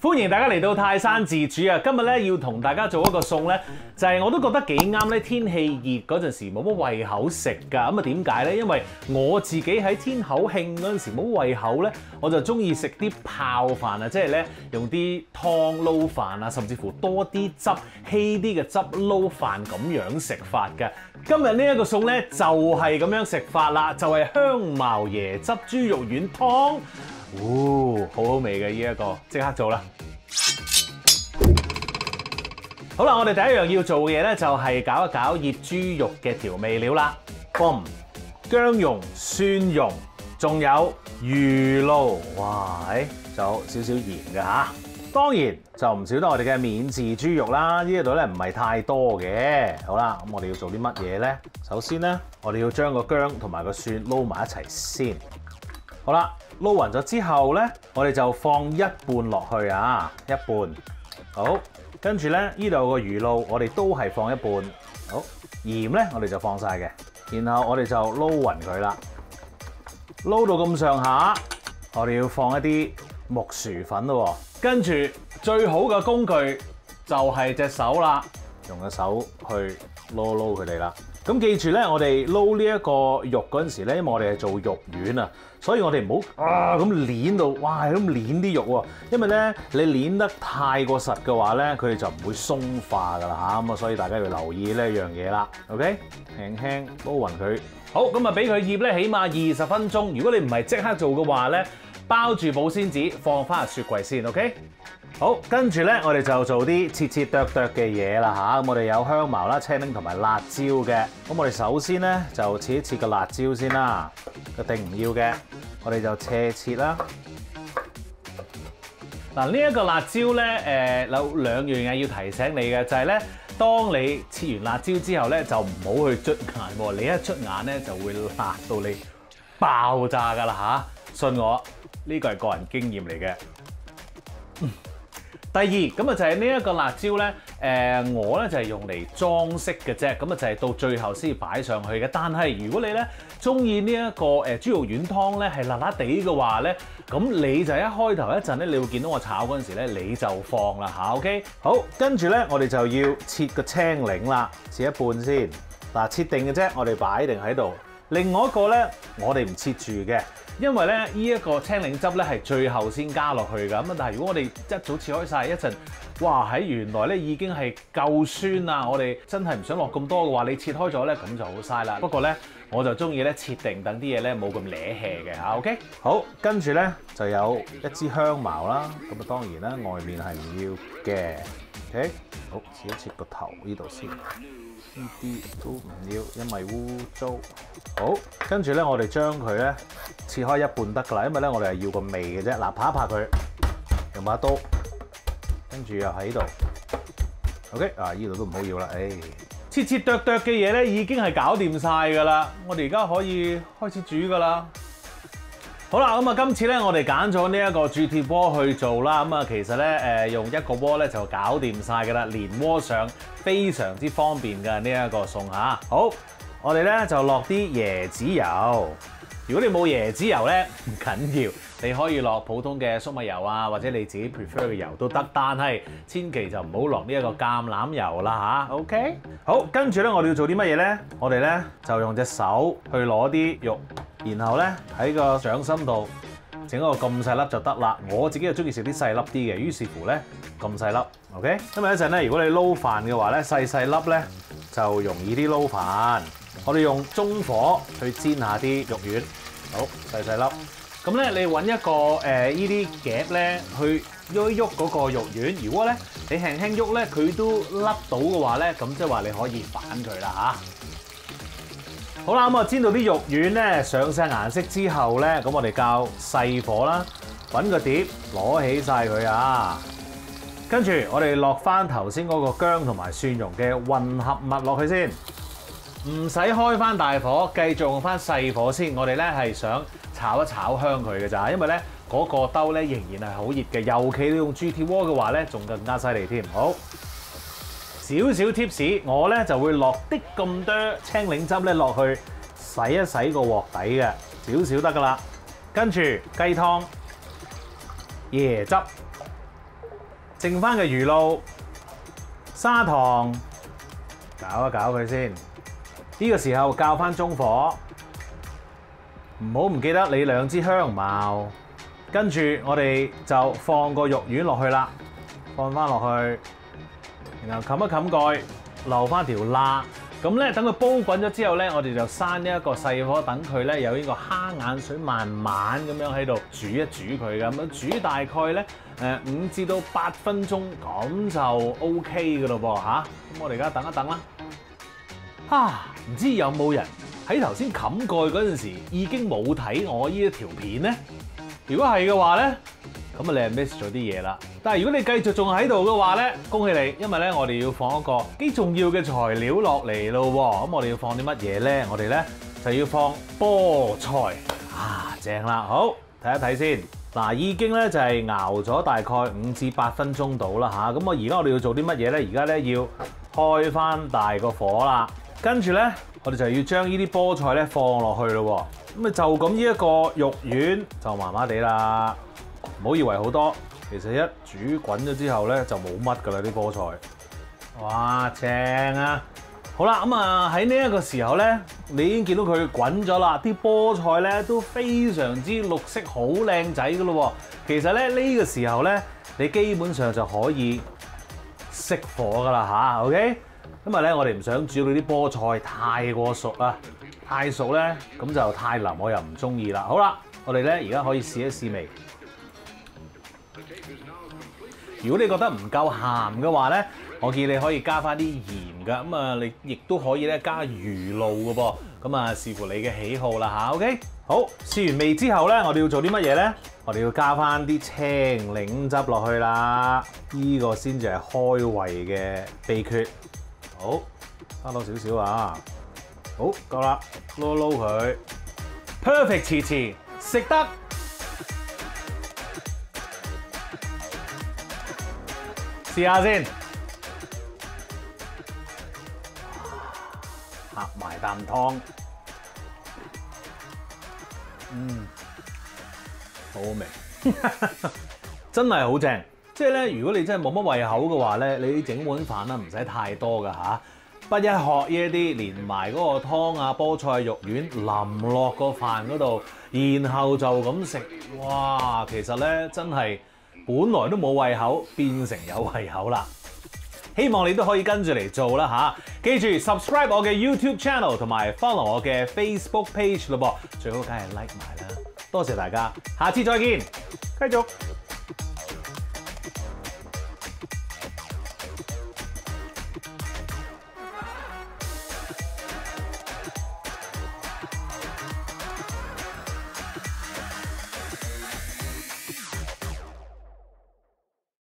歡迎大家嚟到泰山自煮啊！今日咧要同大家做一個餸咧，就係我都覺得幾啱咧。天氣熱嗰陣時冇乜胃口食㗎，咁啊點解咧？因為我自己喺天口慶嗰陣時冇胃口咧，我就中意食啲泡飯啊，即係咧用啲湯撈飯啊，甚至乎多啲汁稀啲嘅汁撈飯咁樣食法嘅。今日呢一個餸咧就係咁樣食法啦，就係香茅椰汁豬肉丸湯。好好味嘅呢一個，即刻做啦！好啦，我哋第一樣要做嘅嘢咧，就係搞一搞醃豬肉嘅調味料啦。薑蓉、蒜蓉，仲有魚露，哇！仲有少少鹽嘅嚇。當然就唔少得我哋嘅免治豬肉啦。呢度咧唔係太多嘅。好啦，咁我哋要做啲乜嘢咧？首先咧，我哋要將個薑同埋個蒜撈埋一齊先。好啦。撈勻咗之後咧，我哋就放一半落去啊，一半。好，跟住咧，呢度個魚露我哋都係放一半。好，鹽咧我哋就放晒嘅，然後我哋就撈勻佢啦。撈到咁上下，我哋要放一啲木薯粉咯。跟住最好嘅工具就係隻手啦，用個手去撈佢哋啦。咁記住咧，我哋撈呢一個肉嗰陣時咧，因為我哋係做肉丸啊，所以我哋唔好咁攣到，哇咁攣啲肉喎。因為咧你攣得太過實嘅話咧，佢哋就唔會鬆化噶啦嚇。咁啊，所以大家要留意呢一樣嘢啦。OK， 輕輕撈勻佢。好，咁啊俾佢醃咧，起碼20分鐘。如果你唔係即刻做嘅話咧，包住保鮮紙放翻入雪櫃先。OK。好，跟住咧，我哋就做啲切剁嘅嘢啦嚇。咁我哋有香茅啦、青檸同埋辣椒嘅。咁我哋首先咧就切一切個辣椒先啦，一定唔要嘅，我哋就斜切啦。嗱，呢一個辣椒咧，有兩樣嘢要提醒你嘅，就係咧，當你切完辣椒之後咧，就唔好去捽眼喎。你一捽眼咧，就會辣到你爆炸㗎啦嚇！信我，呢個係個人經驗嚟嘅。第二咁啊就係呢一個辣椒咧，我咧就係用嚟裝飾嘅啫，咁啊就係到最後先擺上去嘅。但係如果你咧中意呢一個豬肉丸湯咧係辣辣地嘅話咧，咁你就一開頭一陣咧，你會見到我炒嗰陣時咧，你就放啦嚇。OK， 好，跟住咧我哋就要切個青檸啦，切一半先。嗱，切定嘅啫，我哋擺定喺度。另外一個咧，我哋唔切住嘅。因為咧，呢一個青檸汁咧係最後先加落去㗎。咁但係如果我哋一早切開晒一陣，哇！喺原來咧已經係夠酸啊！我哋真係唔想落咁多嘅話，你切開咗咧咁就好嘥啦。不過咧，我就中意咧切定，等啲嘢咧冇咁嘜氣嘅嚇。OK， 好，跟住咧就有一支香茅啦。咁啊當然啦，外面係唔要嘅。OK， 好，切一切個頭呢度先。呢啲都唔要，因為污糟。好，跟住咧，我哋將佢咧切開一半得㗎啦，因為咧我哋係要個味嘅啫。嗱，拍一拍佢，用把刀，跟住又喺度。OK， 啊，呢度都唔好要啦。切剁嘅嘢咧已經係搞掂晒㗎啦，我哋而家可以開始煮㗎啦。好啦，咁啊，今次咧我哋揀咗呢一個鑄鐵鍋去做啦。咁啊，其實咧用一個鍋咧就搞掂晒㗎啦，連鍋上非常之方便嘅呢一個餸嚇。好，我哋咧就落啲椰子油。如果你冇椰子油咧唔緊要，你可以落普通嘅粟米油啊，或者你自己 prefer 嘅油都得。但係千祈就唔好落呢一個橄欖油啦嚇。OK， 好，跟住咧我哋要做啲乜嘢咧？我哋咧就用隻手去攞啲肉。然後咧喺個掌心度整一個咁細粒就得啦。我自己就中意食啲細粒啲嘅，於是乎咧咁細粒 ，OK。因為一陣咧，如果你撈飯嘅話咧，細粒咧就容易啲撈飯。我哋用中火去煎下啲肉丸，好細粒。咁咧你揾一個依啲夾咧去喐一喐嗰個肉丸。如果咧你輕輕喐咧佢都甩到嘅話咧，咁即係話你可以反佢啦嚇。好啦，咁啊煎到啲肉丸咧上晒顏色之後咧，咁我哋較細火啦，揾個碟攞起晒佢啊，跟住我哋落翻頭先嗰個薑同埋蒜蓉嘅混合物落去先，唔使開翻大火，繼續用翻細火先。我哋咧係想炒一炒香佢嘅咋，因為咧嗰個兜咧仍然係好熱嘅，尤其你用鑄鐵鍋嘅話咧，仲更加犀利添。好。少少 tips， 我咧就會落啲咁多青檸汁咧落去洗一洗個鑊底嘅，少少得噶啦。跟住雞湯、椰汁，剩翻嘅魚露、砂糖，搞一搞佢先。呢個時候較翻中火，唔好唔記得你2支香茅。跟住我哋就放個肉丸落去啦，放翻落去，然後冚一冚蓋，留翻條罅。咁咧，等佢煲滾咗之後咧，我哋就閂呢一個細火，等佢咧有呢個蝦眼水慢慢咁樣喺度煮一煮佢咁樣煮大概咧5至到8分鐘，咁就 OK 嘅咯噃嚇。咁我哋而家等一等啦。唔知有冇人喺頭先冚蓋嗰陣時已經冇睇我呢一條片咧？如果係嘅話咧，咁你係 miss 咗啲嘢啦。但係如果你繼續仲喺度嘅話咧，恭喜你，因為咧我哋要放一個幾重要嘅材料落嚟咯喎。咁我哋要放啲乜嘢咧？我哋咧就要放菠菜正啦。好，睇一睇先。嗱，已經咧就係熬咗大概5至8分鐘到啦嚇。咁而家我哋要做啲乜嘢咧？而家咧要開翻大個火啦。跟住咧，我哋就要將呢啲菠菜咧放落去咯喎。咁就咁呢一個肉丸就麻麻地啦。唔好以為好多，其實一煮滾咗之後咧就冇乜噶啦啲菠菜。哇，正啊！好啦，咁喺呢一個時候咧，你已經見到佢滾咗啦，啲菠菜咧都非常之綠色，好靚仔噶咯喎。其實咧呢個時候咧，你基本上就可以熄火噶啦嚇 ，OK？ 因為咧我哋唔想煮到啲菠菜太過熟啦，太熟咧咁就太腍，我又唔中意啦。好啦，我哋咧而家可以試一試味。如果你覺得唔夠鹹嘅話咧，我建議你可以加翻啲鹽㗎。咁你亦都可以咧加魚露嘅噃。咁視乎你嘅喜好啦嚇。OK， 好，試完味之後咧，我哋要做啲乜嘢咧？我哋要加翻啲青檸汁落去啦。呢個先至係開胃嘅秘訣。好，加多少少啊！好，夠啦，撈撈佢 ，perfect 遲遲食得。試下先，呷埋啖湯，好好味，真係好正。即係咧，如果你真係冇乜胃口嘅話咧，你整碗飯啦，唔使太多㗎嚇，不一喝呢一啲，連埋嗰個湯啊、菠菜肉丸淋落個飯嗰度，然後就咁食，哇！其實咧真係本來都冇胃口，變成有胃口啦。希望你都可以跟住嚟做啦嚇。記住 subscribe 我嘅 YouTube channel 同埋 follow 我嘅 Facebook page 咯噃，最好梗係 like 埋啦。多謝大家，下次再見，繼續。